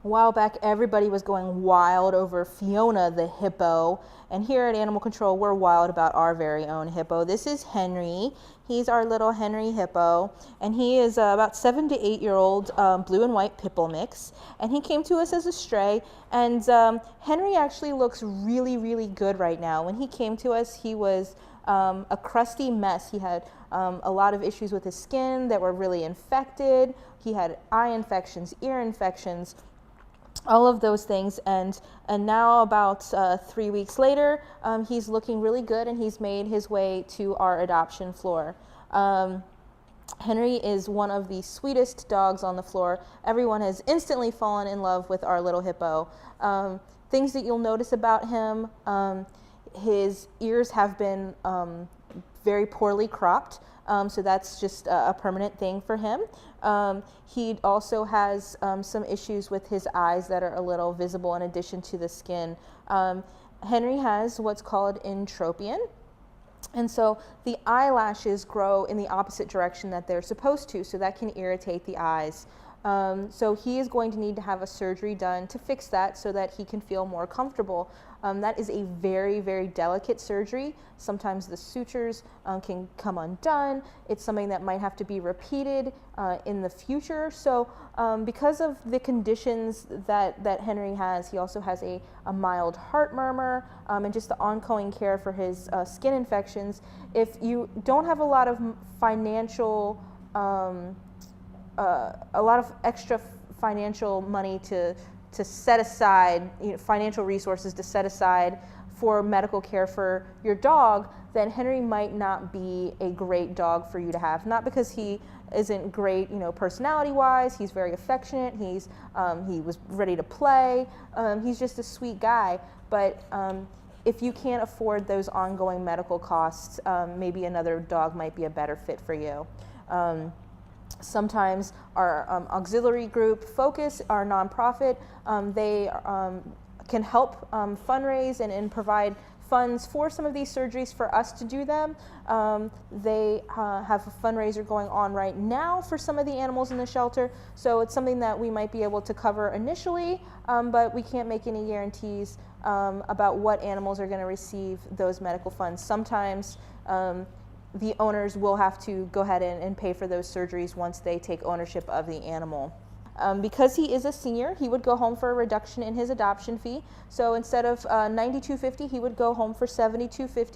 A while back, everybody was going wild over Fiona the hippo, and here at Animal Control, we're wild about our very own hippo. This is Henry. He's our little Henry hippo, and he is about 7 to 8 year old blue and white pit bull mix, and he came to us as a stray, and Henry actually looks really, really good right now. When he came to us, he was a crusty mess. He had a lot of issues with his skin that were really infected. He had eye infections, ear infections, all of those things, and now about 3 weeks later, he's looking really good, and he's made his way to our adoption floor. Henry is one of the sweetest dogs on the floor. Everyone has instantly fallen in love with our little hippo. Things that you'll notice about him: his ears have been very poorly cropped. So that's just a permanent thing for him. He also has some issues with his eyes that are a little visible in addition to the skin. Henry has what's called entropion. And so the eyelashes grow in the opposite direction that they're supposed to, so that can irritate the eyes. So he is going to need to have a surgery done to fix that so that he can feel more comfortable. That is a very, very delicate surgery. Sometimes the sutures can come undone. It's something that might have to be repeated in the future. So because of the conditions that Henry has, he also has a mild heart murmur and just the ongoing care for his skin infections. If you don't have a lot of financial a lot of extra financial money to set aside, financial resources to set aside for medical care for your dog, then Henry might not be a great dog for you to have. Not because he isn't great, personality-wise. He's very affectionate. He was ready to play. He's just a sweet guy. But if you can't afford those ongoing medical costs, maybe another dog might be a better fit for you. Sometimes our auxiliary group, Focus, our nonprofit, they can help fundraise and provide funds for some of these surgeries for us to do them. They have a fundraiser going on right now for some of the animals in the shelter, so it's something that we might be able to cover initially, but we can't make any guarantees about what animals are going to receive those medical funds. Sometimes the owners will have to go ahead and pay for those surgeries once they take ownership of the animal. Because he is a senior, he would go home for a reduction in his adoption fee. So instead of $92.50, he would go home for $72.50.